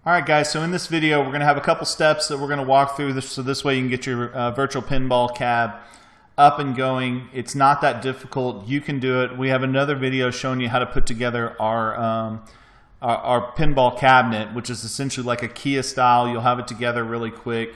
Alright guys, so in this video we're going to have a couple steps that we're going to walk through so this way you can get your virtual pinball cab up and going. It's not that difficult. You can do it. We have another video showing you how to put together our pinball cabinet, which is essentially like a Kia style. You'll have it together really quick.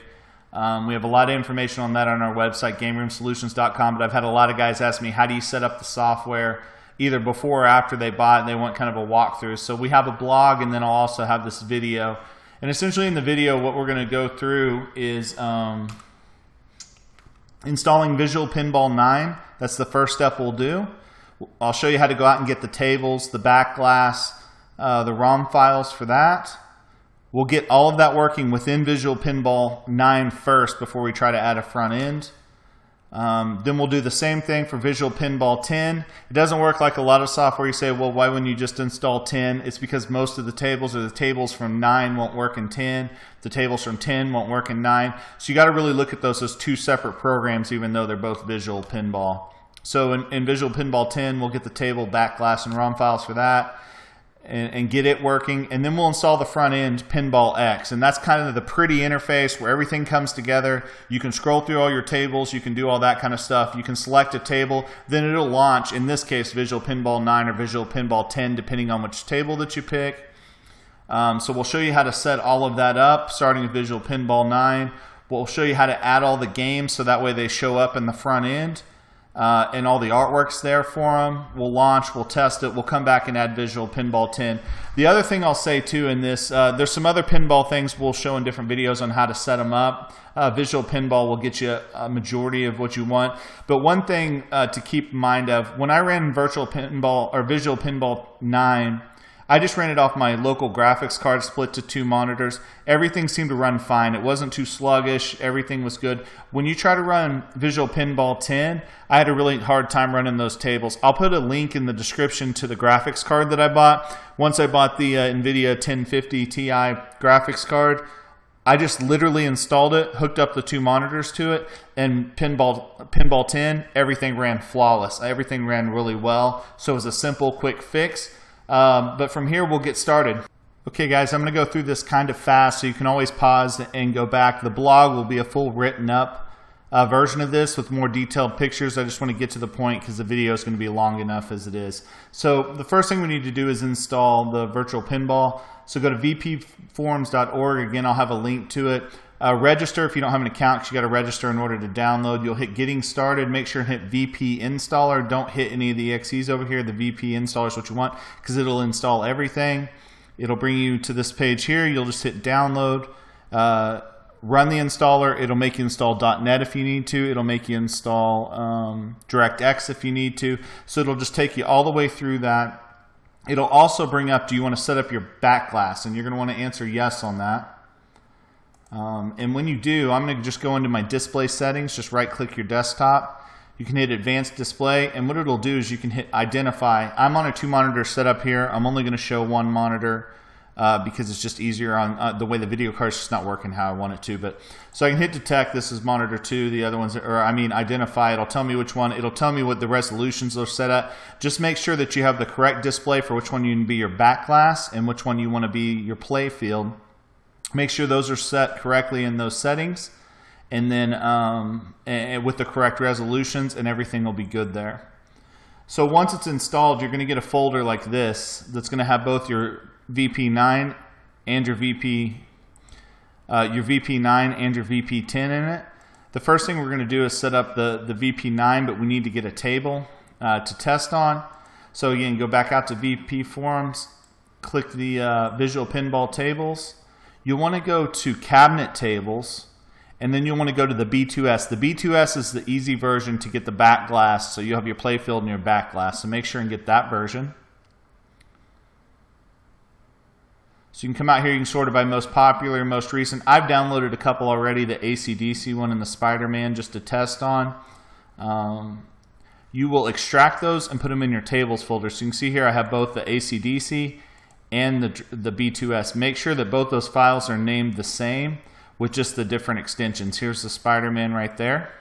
We have a lot of information on that on our website, GameRoomSolutions.com, but I've had a lot of guys ask me, how do you set up the software either before or after they buy it, and they want kind of a walkthrough. So we have a blog, and then I'll also have this video. And essentially in the video, what we're going to go through is installing Visual Pinball 9. That's the first step we'll do. I'll show you how to go out and get the tables, the back glass, the ROM files for that. We'll get all of that working within Visual Pinball 9 first before we try to add a front end. Then we'll do the same thing for Visual Pinball 10. It doesn't work like a lot of software. You say, well, why wouldn't you just install 10? It's because most of the tables, or the tables from 9 won't work in 10. The tables from 10 won't work in 9. So you got to really look at those as two separate programs, even though they're both Visual Pinball. So in Visual Pinball 10, we'll get the table, back glass, and ROM files for that. And get it working, and then we'll install the front end PinballX, and that's kind of the pretty interface where everything comes together. You can scroll through all your tables, you can do all that kind of stuff. You can select a table, then it'll launch, in this case, Visual Pinball 9 or Visual Pinball 10, depending on which table that you pick. So we'll show you how to set all of that up, starting with Visual Pinball 9. We'll show you how to add all the games so that way they show up in the front end. And all the artwork's there for them. We'll launch, we'll test it, we'll come back and add Visual Pinball 10. The other thing I'll say too in this, there's some other pinball things we'll show in different videos on how to set them up. Visual Pinball will get you a majority of what you want. But one thing to keep in mind of, when I ran Virtual Pinball or Visual Pinball 9, I just ran it off my local graphics card, split to 2 monitors. Everything seemed to run fine. It wasn't too sluggish. Everything was good. When you try to run Visual Pinball 10, I had a really hard time running those tables. I'll put a link in the description to the graphics card that I bought. Once I bought the NVIDIA 1050 Ti graphics card, I just literally installed it, hooked up the 2 monitors to it, and Pinball 10, everything ran flawless. Everything ran really well. So it was a simple, quick fix. But from here we'll get started. Okay guys, I'm going to go through this kind of fast, so you can always pause and go back. The blog will be a full written up version of this with more detailed pictures. I just want to get to the point because the video is going to be long enough as it is. So the first thing we need to do is install the Virtual Pinball. So go to vpforums.org. Again, I'll have a link to it. Register if you don't have an account, because you got to register in order to download. You'll hit Getting Started. Make sure and hit VP Installer. Don't hit any of the EXEs over here. The VP Installer is what you want because it'll install everything. It'll bring you to this page here. You'll just hit Download. Run the installer. It'll make you install .NET if you need to. It'll make you install DirectX if you need to. So it'll just take you all the way through that. It'll also bring up, do you want to set up your back glass? And you're going to want to answer yes on that. And when you do, I'm going to just go into my display settings, just right click your desktop. You can hit advanced display, and what it'll do is you can hit identify. I'm on a 2 monitor setup here. I'm only going to show 1 monitor because it's just easier on the way the video card's just not working how I want it to. But so I can hit detect, this is monitor 2, the other ones, or I mean identify, it'll tell me which one, it'll tell me what the resolutions are set at. Just make sure that you have the correct display for which one you can be your back glass and which one you want to be your play field. Make sure those are set correctly in those settings, and then and with the correct resolutions, and everything will be good there. So once it's installed, you're going to get a folder like this that's going to have both your VP9 and your VP9 and your VP10 in it. The first thing we're going to do is set up the VP9, but we need to get a table to test on. So again, go back out to VP Forums, click the Visual Pinball tables. You'll want to go to Cabinet Tables, and then you'll want to go to the B2S. The B2S is the easy version to get the back glass, so you have your play field and your back glass. So make sure and get that version. So you can come out here, you can sort it by most popular, most recent. I've downloaded a couple already, the AC/DC one and the Spider-Man, just to test on. You will extract those and put them in your tables folder. So you can see here I have both the AC/DC and the B2S. Make sure that both those files are named the same with just the different extensions. Here's the Spider-Man right there.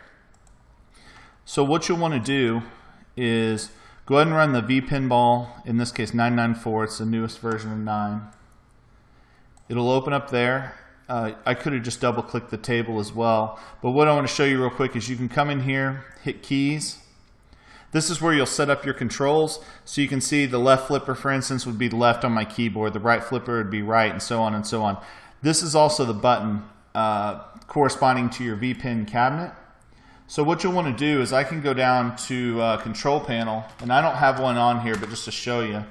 So what you'll want to do is go ahead and run the vpinball, in this case 994, it's the newest version of 9. It'll open up there. I could have just double clicked the table as well, but what I want to show you real quick is you can come in here, hit keys. This is where you'll set up your controls. So you can see the left flipper, for instance, would be left on my keyboard. The right flipper would be right, and so on and so on. This is also the button corresponding to your vpin cabinet. So what you'll want to do is I can go down to control panel, and I don't have one on here, but just to show you.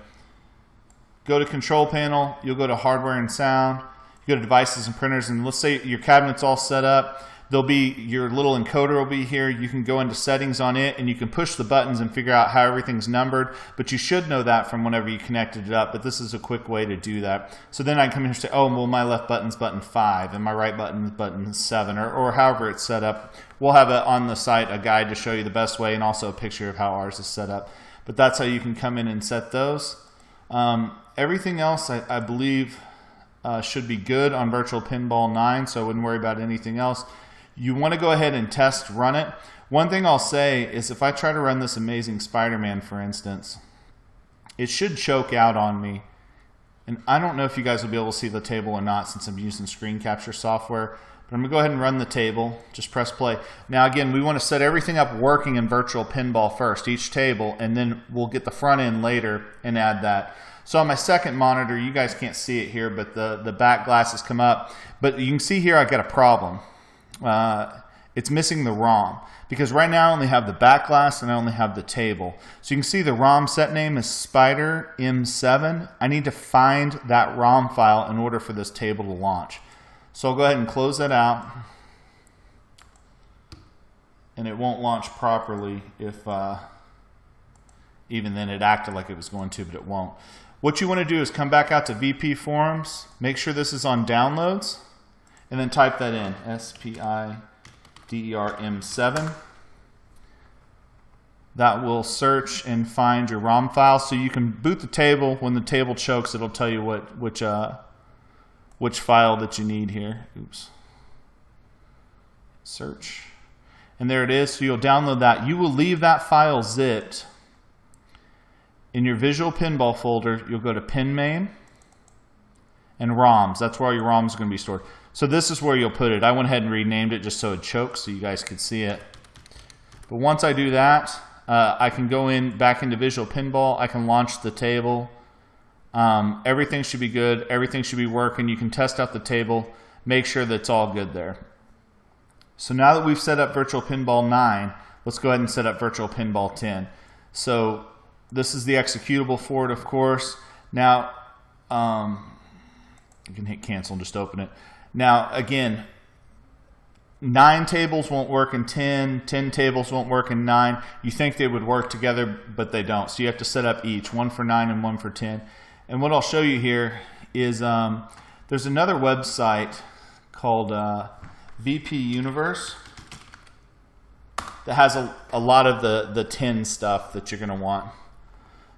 Go to control panel, you'll go to hardware and sound, you go to devices and printers, and let's say your cabinet's all set up. There'll be your little encoder will be here. You can go into settings on it and you can push the buttons and figure out how everything's numbered, but you should know that from whenever you connected it up, but this is a quick way to do that. So then I come here and say, oh, well, my left button's button 5 and my right button's button 7, or however it's set up. We'll have on the site a guide to show you the best way and also a picture of how ours is set up. But that's how you can come in and set those. Everything else I believe should be good on Virtual Pinball 9, so I wouldn't worry about anything else. You want to go ahead and test run it. One thing I'll say is if I try to run this Amazing Spider-Man, for instance, it should choke out on me. And I don't know if you guys will be able to see the table or not since I'm using screen capture software. But I'm going to go ahead and run the table. Just press play. Now again, we want to set everything up working in Virtual Pinball first, each table, and then we'll get the front end later and add that. So on my second monitor, you guys can't see it here, but the back glass has come up. But you can see here I've got a problem. It's missing the ROM because right now I only have the back glass and I only have the table. So you can see the ROM set name is Spider M7. I need to find that ROM file in order for this table to launch. So I'll go ahead and close that out. And it won't launch properly if even then it acted like it was going to, but it won't. What you want to do is come back out to VP Forums, make sure this is on downloads, and then type that in, SPIDERM7. That will search and find your ROM file, so you can boot the table. When the table chokes, it'll tell you which file that you need here. Oops. Search. And there it is, so you'll download that. You will leave that file zipped. In your Visual Pinball folder, you'll go to PinMain and ROMs. That's where all your ROMs are going to be stored. So this is where you'll put it. I went ahead and renamed it just so it chokes so you guys could see it. But once I do that, I can go back into Visual Pinball. I can launch the table. Everything should be good. Everything should be working. You can test out the table. Make sure that it's all good there. So now that we've set up Virtual Pinball 9, let's go ahead and set up Virtual Pinball 10. So this is the executable for it, of course. Now, you can hit cancel and just open it. Now, again, 9 tables won't work in 10, 10 tables won't work in 9. You think they would work together, but they don't. So you have to set up each, one for 9 and one for 10. And what I'll show you here is there's another website called VP Universe that has a lot of the 10 stuff that you're going to want.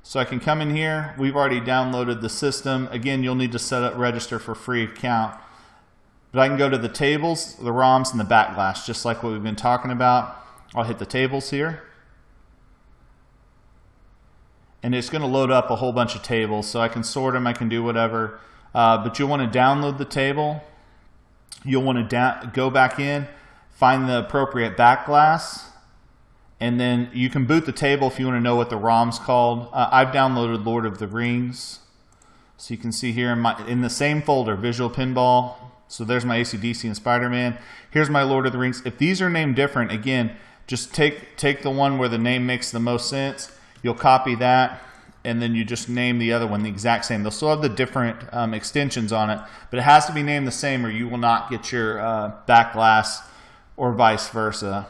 So I can come in here. We've already downloaded the system. Again, you'll need to set up register for free account. But I can go to the tables, the ROMs, and the back glass, just like what we've been talking about. I'll hit the tables here. And it's going to load up a whole bunch of tables. So I can sort them, I can do whatever. But you'll want to download the table. You'll want to go back in, find the appropriate back glass. And then you can boot the table if you want to know what the ROM's called. I've downloaded Lord of the Rings. So you can see here in the same folder, Visual Pinball. So there's my AC/DC and Spider-Man. Here's my Lord of the Rings. If these are named different, again, just take the one where the name makes the most sense. You'll copy that, and then you just name the other one the exact same. They'll still have the different extensions on it, but it has to be named the same or you will not get your back glass or vice versa.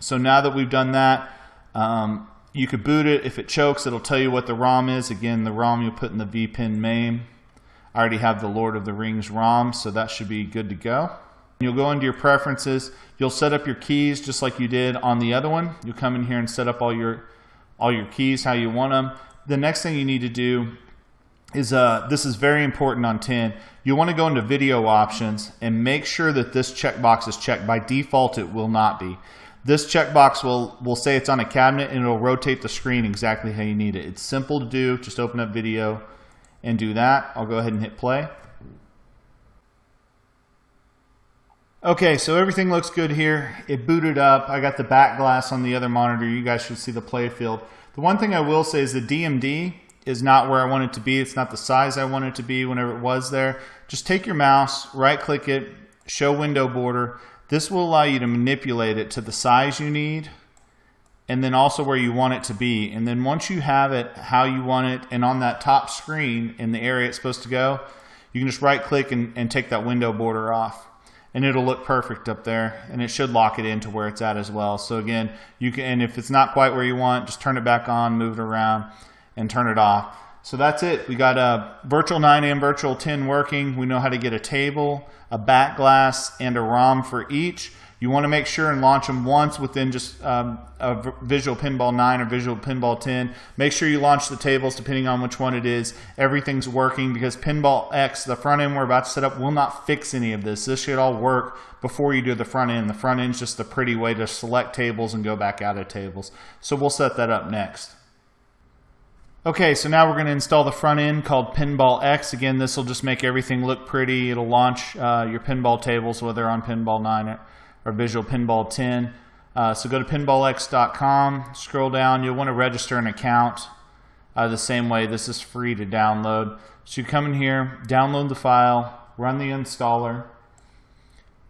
So now that we've done that, you could boot it. If it chokes, it'll tell you what the ROM is. Again, the ROM you'll put in the vpin main. I already have the Lord of the Rings ROM, so that should be good to go. You'll go into your preferences. You'll set up your keys just like you did on the other one. You'll come in here and set up all your keys how you want them. The next thing you need to do is, this is very important on 10. You want to go into video options and make sure that this checkbox is checked. By default, it will not be. This checkbox will say it's on a cabinet and it'll rotate the screen exactly how you need it. It's simple to do. Just open up video and do that. I'll go ahead and hit play. Okay, so everything looks good here. It booted up. I got the back glass on the other monitor. You guys should see the play field. The one thing I will say is the DMD is not where I want it to be. It's not the size I want it to be whenever it was there. Just take your mouse, right click it, show window border. This will allow you to manipulate it to the size you need and then also where you want it to be. And then once you have it how you want it and on that top screen in the area it's supposed to go, you can just right click and take that window border off. And it'll look perfect up there, and it should lock it into where it's at as well. So again, you can, and if it's not quite where you want, just turn it back on, move it around, and turn it off. So that's it. We got a Virtual 9 and Virtual 10 working. We know how to get a table, a back glass, and a ROM for each. You want to make sure and launch them once within just a Visual Pinball 9 or Visual Pinball 10. Make sure you launch the tables depending on which one it is. Everything's working because PinballX, the front end we're about to set up, will not fix any of this. This should all work before you do the front end. The front end's just the pretty way to select tables and go back out of tables. So we'll set that up next. Okay, so now we're going to install the front end called PinballX. Again, this will just make everything look pretty. It'll launch your pinball tables, whether on Pinball 9 or Visual Pinball 10. So go to PinballX.com, scroll down. You'll want to register an account the same way. This is free to download. So you come in here, download the file, run the installer.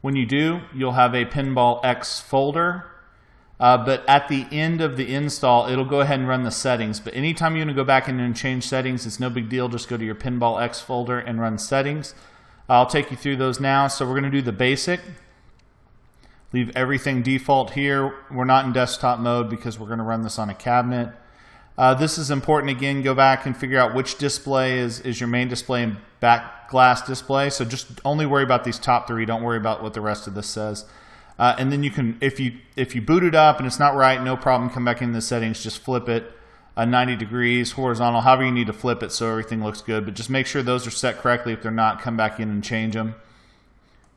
When you do, you'll have a PinballX folder. But at the end of the install, it'll go ahead and run the settings. But anytime you want to go back in and change settings, it's no big deal. Just go to your PinballX folder and run settings. I'll take you through those now. So we're going to do the basic. Leave everything default here. We're not in desktop mode because we're going to run this on a cabinet. This is important. Again, go back and figure out which display is your main display and back glass display. So just only worry about these top three. Don't worry about what the rest of this says. And then you can, if you boot it up and it's not right, no problem, come back in the settings, just flip it 90 degrees, horizontal, however you need to flip it so everything looks good. But just make sure those are set correctly. If they're not, come back in and change them.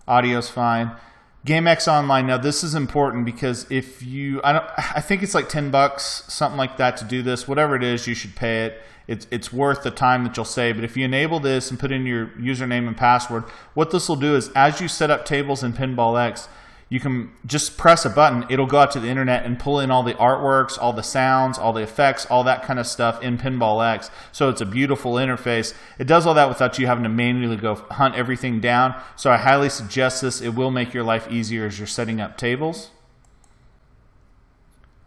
Audio's fine. GameEx Online, now this is important because if you, I think it's like $10, something like that to do this. Whatever it is, you should pay it. It's worth the time that you'll save. But if you enable this and put in your username and password, what this will do is as you set up tables in PinballX, you can just press a button. It'll go out to the internet and pull in all the artworks, all the sounds, all the effects, all that kind of stuff in PinballX. So it's a beautiful interface. It does all that without you having to manually go hunt everything down. So I highly suggest this. It will make your life easier as you're setting up tables.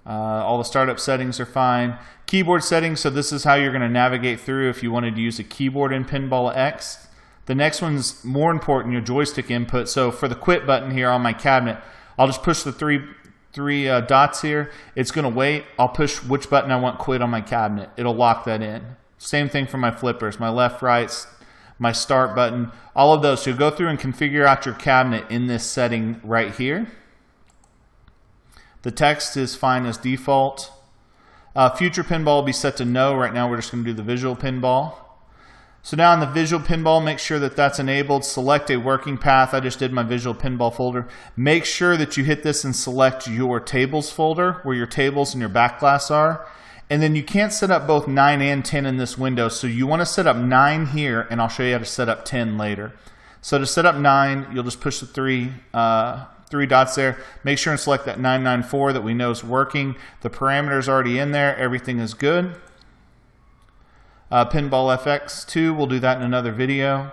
All the startup settings are fine. Keyboard settings, so this is how you're going to navigate through if you wanted to use a keyboard in PinballX. The next one's more important, your joystick input. So for the quit button here on my cabinet, I'll just push the three dots here. It's going to wait. I'll push which button I want quit on my cabinet. It'll lock that in. Same thing for my flippers, my left, right, my start button, all of those. So you'll go through and configure out your cabinet in this setting right here. The text is fine as default. Future pinball will be set to no. Right now we're just going to do the visual pinball. So now in the Visual Pinball, make sure that that's enabled. Select a working path. I just did my Visual Pinball folder. Make sure that you hit this and select your tables folder, where your tables and your back glass are. And then you can't set up both 9 and 10 in this window. So you want to set up 9 here, and I'll show you how to set up 10 later. So to set up 9, you'll just push the three dots there. Make sure and select that 994 that we know is working. The parameter's already in there. Everything is good. Pinball FX2, we'll do that in another video.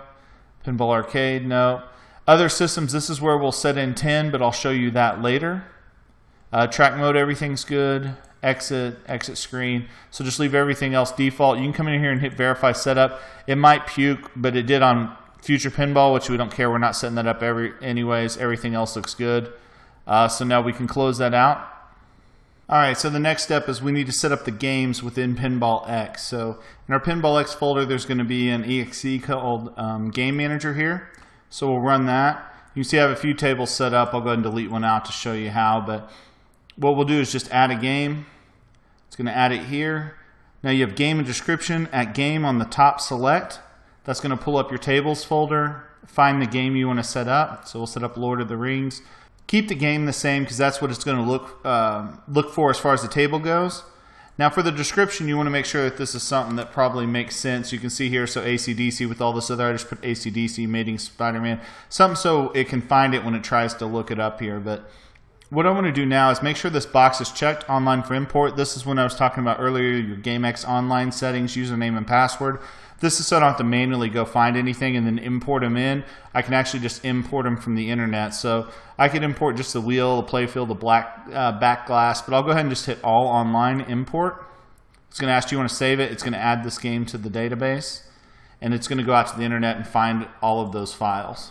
Pinball Arcade, no. Other systems, this is where we'll set in 10, but I'll show you that later. Track mode, everything's good. Exit screen. So just leave everything else default. You can come in here and hit verify setup. It might puke, but it did on Future Pinball, which we don't care. We're not setting that up anyways. Everything else looks good. So now we can close that out. Alright, so the next step is we need to set up the games within PinballX. So in our PinballX folder, there's going to be an exe called Game Manager here. So we'll run that. You can see I have a few tables set up. I'll go ahead and delete one out to show you how. But what we'll do is just add a game. It's going to add it here. Now you have game and description at game on the top select. That's going to pull up your tables folder. Find the game you want to set up. So we'll set up Lord of the Rings. Keep the game the same because that's what it's going to look for as far as the table goes. Now for the description, you want to make sure that this is something that probably makes sense. You can see here, so AC/DC with all this other, I just put AC/DC mating Spider-Man, something so it can find it when it tries to look it up here. But what I want to do now is make sure this box is checked online for import. This is when I was talking about earlier, your GameEx Online settings, username and password. This is so I don't have to manually go find anything and then import them in. I can actually just import them from the internet. So I could import just the wheel, the playfield, the black back glass, but I'll go ahead and just hit all online import. It's going to ask you want to save it. It's going to add this game to the database, and it's going to go out to the internet and find all of those files.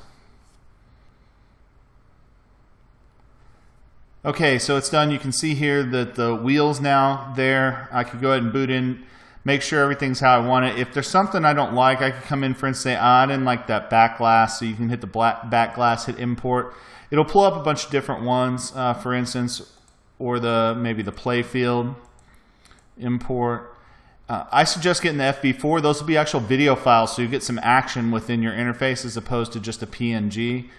Okay, so it's done. You can see here that the wheel's now there. I could go ahead and boot in, make sure everything's how I want it. If there's something I don't like, I could come in for and say, I didn't like that back glass, so you can hit the back glass, hit import. It'll pull up a bunch of different ones, for instance, or maybe the playfield, import. I suggest getting the FB4. Those will be actual video files, so you get some action within your interface as opposed to just a PNG.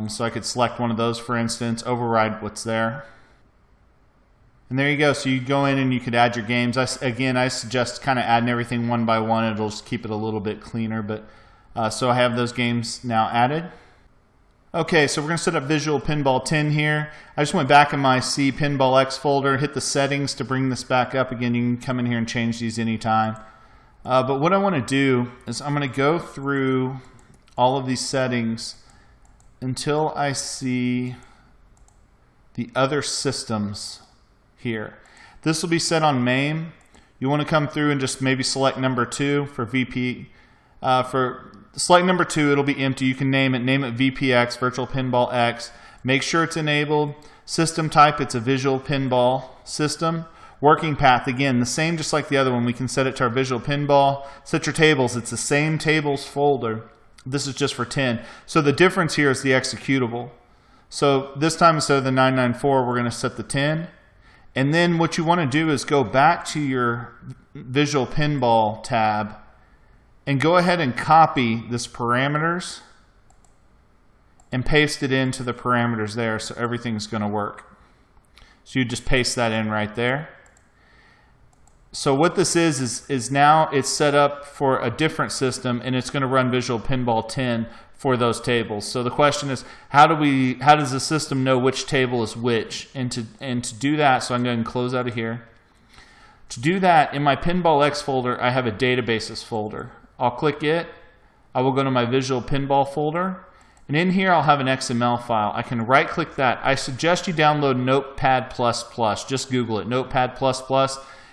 So I could select one of those, for instance, override what's there. And there you go. So you go in and you could add your games. Again, I suggest kind of adding everything one by one. It'll just keep it a little bit cleaner. But so I have those games now added. Okay, so we're going to set up Visual Pinball 10 here. I just went back in my C PinballX folder, hit the settings to bring this back up. Again, you can come in here and change these anytime. But what I want to do is I'm going to go through all of these settings until I see the other systems here. This will be set on MAME. You want to come through and just maybe select number 2 for VP. For select number 2, it'll be empty. You can name it VPX, Virtual Pinball X. Make sure it's enabled. System type, it's a Visual Pinball system. Working path, again, the same just like the other one. We can set it to our Visual Pinball. Set your tables, it's the same tables folder. This is just for 10. So the difference here is the executable. So this time instead of the 994, we're going to set the 10. And then what you want to do is go back to your Visual Pinball tab and go ahead and copy this parameters and paste it into the parameters there so everything's going to work. So you just paste that in right there. So what this is now it's set up for a different system, and it's going to run Visual Pinball 10 for those tables. So the question is, how does the system know which table is which? And to do that, so I'm going to close out of here. To do that, in my PinballX folder, I have a databases folder. I'll click it. I will go to my Visual Pinball folder, and in here I'll have an XML file. I can right-click that. I suggest you download Notepad++. Just Google it, Notepad++.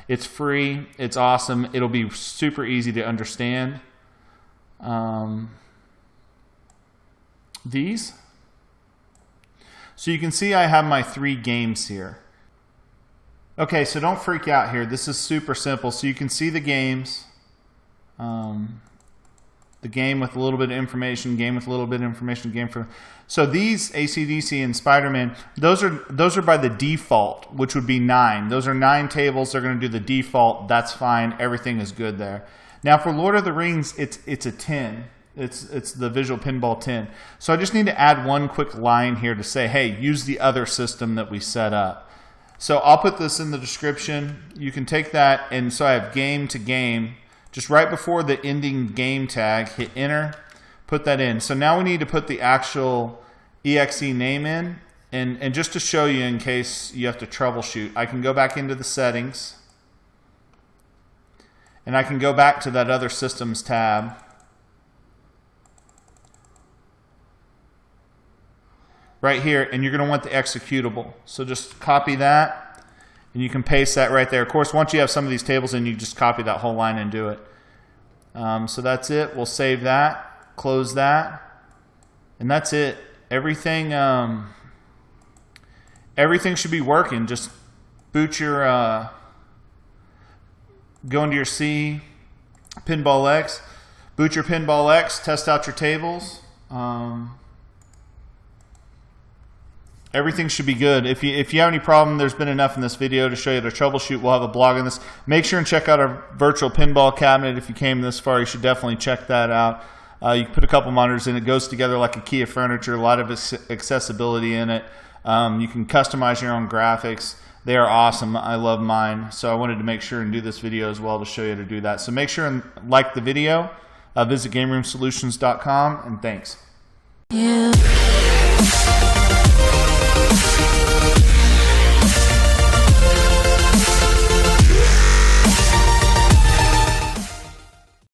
It's free. It's awesome. It'll be super easy to understand. These. So you can see I have my 3 games here. Okay, so don't freak out here. This is super simple. So you can see the games. The game with a little bit of information, game with a little bit of information, game for. So these AC/DC and Spider-Man, those are by the default, which would be 9. Those are 9 tables. They're going to do the default. That's fine. Everything is good there. Now for Lord of the Rings, it's a 10. It's the Visual Pinball 10. So I just need to add one quick line here to say, hey, use the other system that we set up. So I'll put this in the description. You can take that, and so I have game to game. Just right before the ending game tag, hit enter, put that in. So now we need to put the actual exe name in. And just to show you in case you have to troubleshoot, I can go back into the settings. And I can go back to that other systems tab. Right here, and you're going to want the executable. So just copy that. And you can paste that right there. Of course, once you have some of these tables in, you just copy that whole line and do it. So that's it. We'll save that, close that, and that's it. Everything should be working. Just boot your, go into your C PinballX, boot your PinballX, test out your tables. Everything should be good. If you have any problem, there's been enough in this video to show you to troubleshoot. We'll have a blog on this. Make sure and check out our virtual pinball cabinet. If you came this far, you should definitely check that out. You can put a couple monitors in. It goes together like IKEA furniture. A lot of accessibility in it. You can customize your own graphics. They are awesome. I love mine. So I wanted to make sure and do this video as well to show you how to do that. So make sure and like the video. Visit GameRoomSolutions.com, and thanks.